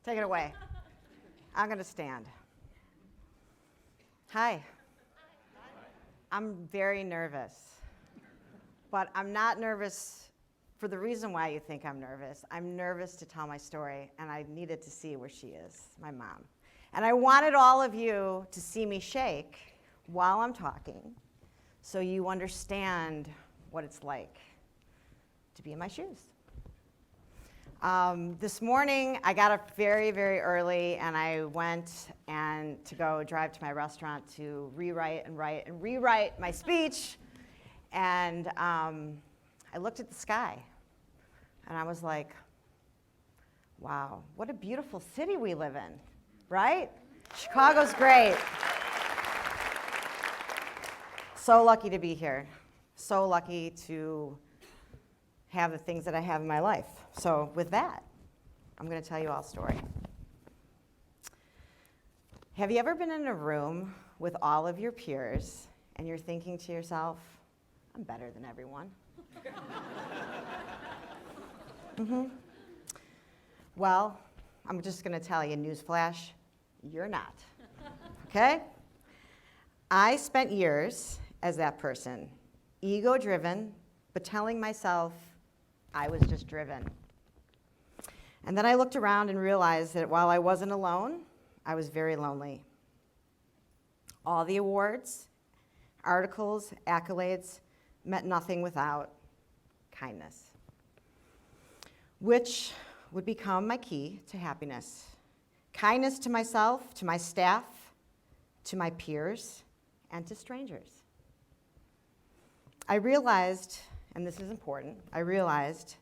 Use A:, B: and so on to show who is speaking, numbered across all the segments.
A: Take it away. I'm going to stand. Hi. I'm very nervous, but I'm not nervous for the reason why you think I'm nervous. I'm nervous to tell my story, and I needed to see where she is, my mom. And I wanted all of you to see me shake while I'm talking so you understand what it's like to be in my shoes. This morning, I got up very, very early, and I went to go drive to my restaurant to rewrite my speech. And I looked at the sky, and I was like, wow, what a beautiful city we live in, right? Chicago's great. So lucky to be here. So lucky to have the things that I have in my life. So with that, I'm going to tell you all a story. Have you ever been in a room with all of your peers and you're thinking to yourself, I'm better than everyone? Well, I'm just going to tell you, newsflash, you're not. Okay? I spent years as that person, ego-driven, but telling myself I was just driven. And then I looked around and realized that while I wasn't alone, I was very lonely. All the awards, articles, accolades meant nothing without kindness, which would become my key to happiness. Kindness to myself, to my staff, to my peers, and to strangers. I realized, and this is important, I realized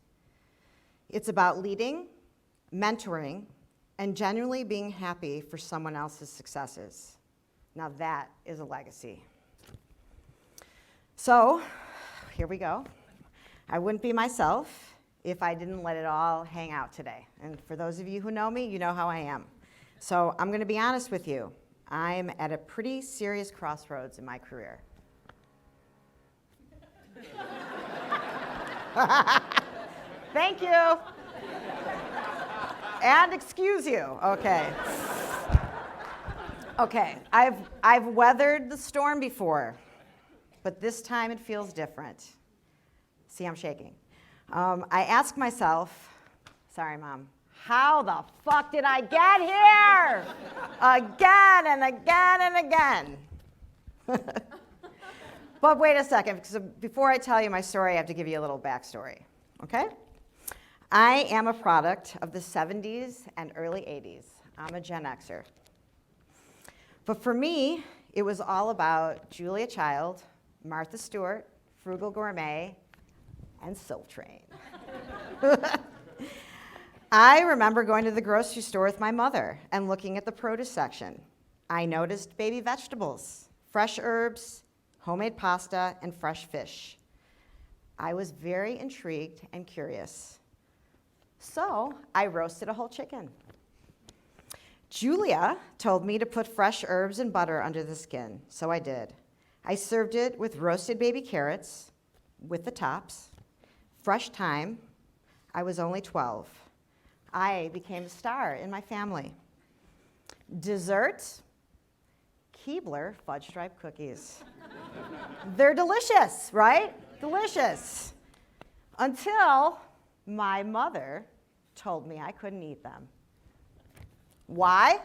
A: it's about leading, mentoring, and genuinely being happy for someone else's successes. Now that is a legacy. So, here we go. I wouldn't be myself if I didn't let it all hang out today. And for those of you who know me, you know how I am. So I'm going to be honest with you. I'm at a pretty serious crossroads in my career. Thank you. And excuse you. Okay. Okay, I've weathered the storm before, but this time it feels different. See, I'm shaking. I ask myself, sorry, Mom, how the fuck did I get here? Again and again and again. But wait a second, because before I tell you my story, I have to give you a little backstory, okay? I am a product of the 70s and early 80s. I'm a Gen Xer. But for me, it was all about Julia Child, Martha Stewart, Frugal Gourmet, and Soul Train. I remember going to the grocery store with my mother and looking at the produce section. I noticed baby vegetables, fresh herbs, homemade pasta, and fresh fish. I was very intrigued and curious. So I roasted a whole chicken. Julia told me to put fresh herbs and butter under the skin, so I did. I served it with roasted baby carrots with the tops, fresh thyme. I was only 12. I became a star in my family. Dessert, Keebler fudge stripe cookies. They're delicious, right? Delicious. Until my mother told me I couldn't eat them. Why?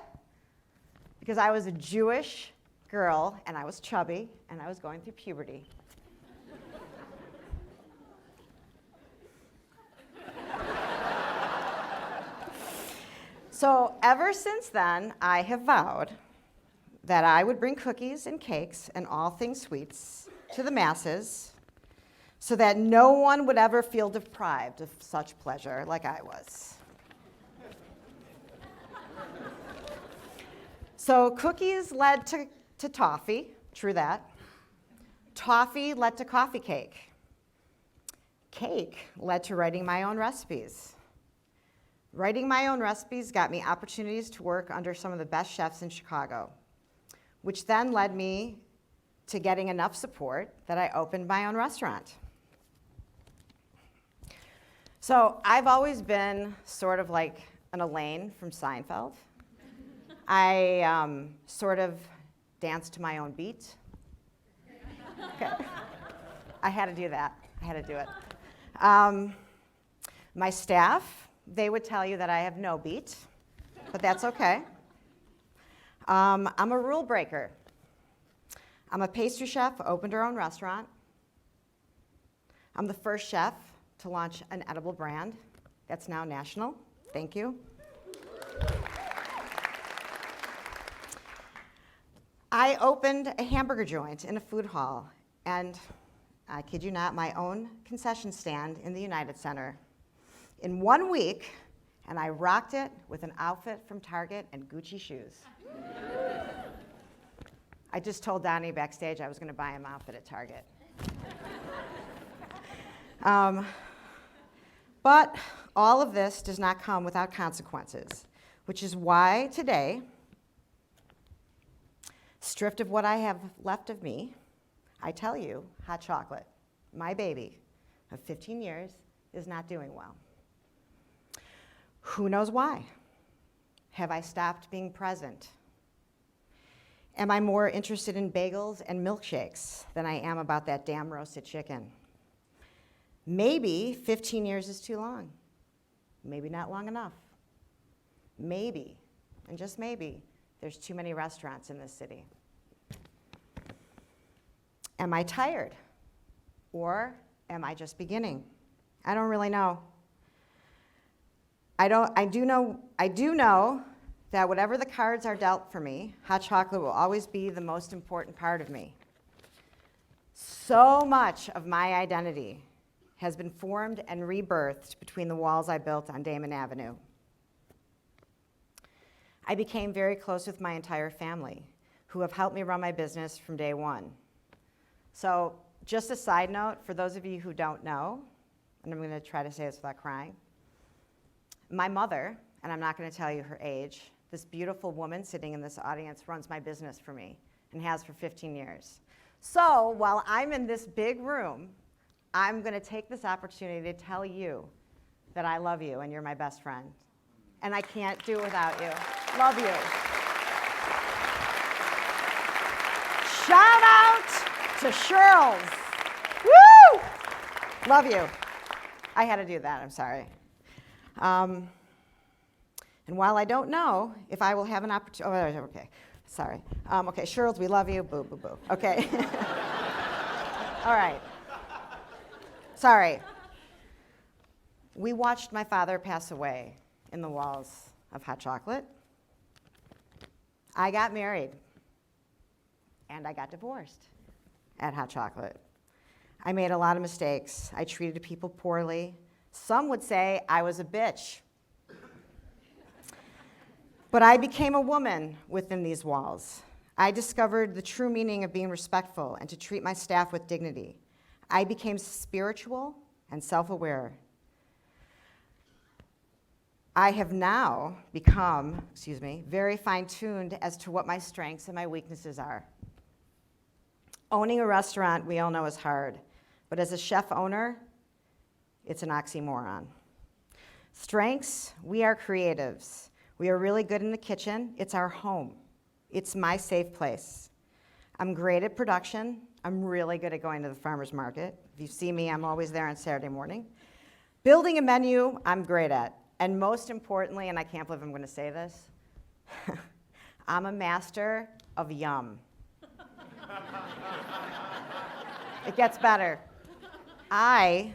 A: Because I was a Jewish girl, and I was chubby, and I was going through puberty. So ever since then, I have vowed that I would bring cookies and cakes and all things sweets to the masses so that no one would ever feel deprived of such pleasure like I was. So cookies led to toffee, true that. Toffee led to coffee cake. Cake led to writing my own recipes. Writing my own recipes got me opportunities to work under some of the best chefs in Chicago, which then led me to getting enough support that I opened my own restaurant. So I've always been sort of like an Elaine from Seinfeld. I sort of danced to my own beat. Okay. I had to do that. I had to do it. My staff, they would tell you that I have no beat, but that's okay. I'm a rule breaker. I'm a pastry chef, opened her own restaurant. I'm the first chef to launch an edible brand that's now national. Thank you. I opened a hamburger joint in a food hall, and I kid you not, my own concession stand in the United Center in 1 week, and I rocked it with an outfit from Target and Gucci shoes. I just told Donnie backstage I was going to buy him an outfit at Target. But all of this does not come without consequences, which is why today, stripped of what I have left of me, I tell you, Hot Chocolate, my baby of 15 years, is not doing well. Who knows why? Have I stopped being present? Am I more interested in bagels and milkshakes than I am about that damn roasted chicken? Maybe 15 years is too long. Maybe not long enough. Maybe, and just maybe, there's too many restaurants in this city. Am I tired? Or am I just beginning? I don't really know. I do know that whatever the cards are dealt for me, hot chocolate will always be the most important part of me. So much of my identity has been formed and rebirthed between the walls I built on Damon Avenue. I became very close with my entire family, who have helped me run my business from day one. So just a side note, for those of you who don't know, and I'm going to try to say this without crying, my mother, and I'm not going to tell you her age, this beautiful woman sitting in this audience runs my business for me and has for 15 years. So while I'm in this big room, I'm going to take this opportunity to tell you that I love you and you're my best friend. And I can't do it without you. Love you. Shout out to Shirls. Woo! Love you. I had to do that, I'm sorry. And while I don't know if I will have an opportunity, okay, sorry. Okay, Shirls, we love you, boo, boo, boo. Okay. All right. Sorry. We watched my father pass away in the walls of Hot Chocolate. I got married, and I got divorced at Hot Chocolate. I made a lot of mistakes. I treated people poorly. Some would say I was a bitch. But I became a woman within these walls. I discovered the true meaning of being respectful and to treat my staff with dignity. I became spiritual and self-aware. I have now become, very fine-tuned as to what my strengths and my weaknesses are. Owning a restaurant, we all know, is hard. But as a chef owner, it's an oxymoron. Strengths, we are creatives. We are really good in the kitchen. It's our home. It's my safe place. I'm great at production. I'm really good at going to the farmer's market. If you see me, I'm always there on Saturday morning. Building a menu, I'm great at. And most importantly, and I can't believe I'm going to say this, I'm a master of yum. It gets better. I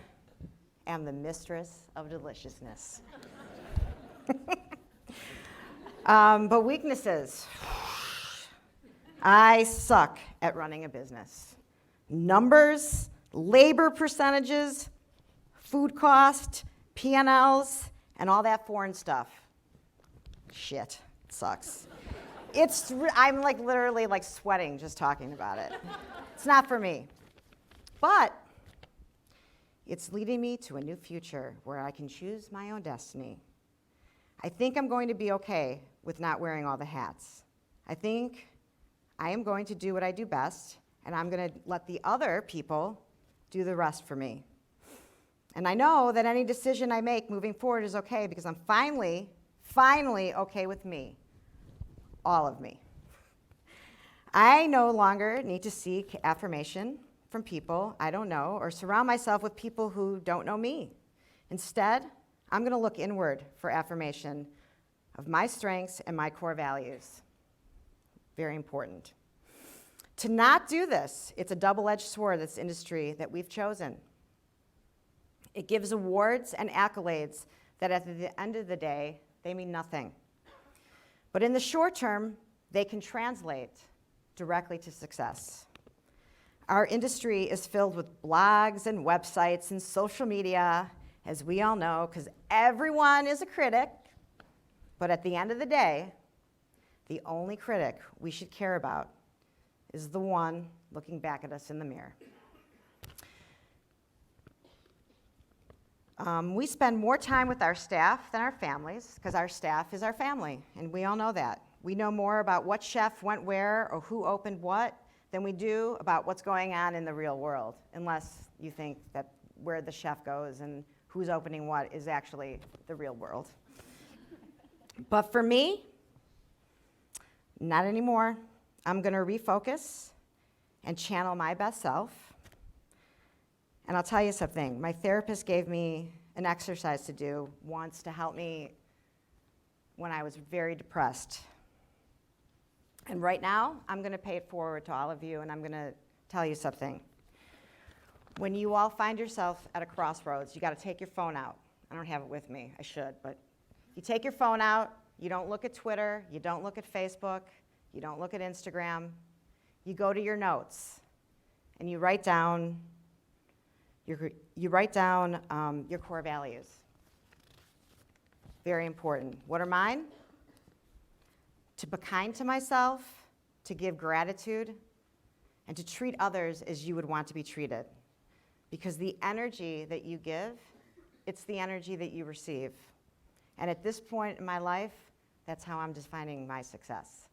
A: am the mistress of deliciousness. But weaknesses. I suck at running a business. Numbers, labor percentages, food cost, P&Ls, and all that foreign stuff. Shit, it sucks. I'm literally sweating just talking about it. It's not for me. But it's leading me to a new future where I can choose my own destiny. I think I'm going to be okay with not wearing all the hats. I think I am going to do what I do best, and I'm going to let the other people do the rest for me. And I know that any decision I make moving forward is okay because I'm finally Finally okay with me, all of me. I no longer need to seek affirmation from people I don't know or surround myself with people who don't know me. Instead, I'm going to look inward for affirmation of my strengths and my core values. Very important. To not do this, it's a double-edged sword, this industry that we've chosen. It gives awards and accolades that at the end of the day, they mean nothing. But in the short term, they can translate directly to success. Our industry is filled with blogs and websites and social media, as we all know, because everyone is a critic. But at the end of the day, the only critic we should care about is the one looking back at us in the mirror. We spend more time with our staff than our families, because our staff is our family, and we all know that. We know more about what chef went where or who opened what than we do about what's going on in the real world, unless you think that where the chef goes and who's opening what is actually the real world. But for me, not anymore. I'm going to refocus and channel my best self. And I'll tell you something. My therapist gave me an exercise to do once to help me when I was very depressed. And right now, I'm going to pay it forward to all of you, and I'm going to tell you something. When you all find yourself at a crossroads, you got to take your phone out. I don't have it with me. I should, but you take your phone out. You don't look at Twitter. You don't look at Facebook. You don't look at Instagram. You go to your notes, and you write down your core values. Very important. What are mine? To be kind to myself, to give gratitude, and to treat others as you would want to be treated. Because the energy that you give, it's the energy that you receive. And at this point in my life, that's how I'm defining my success.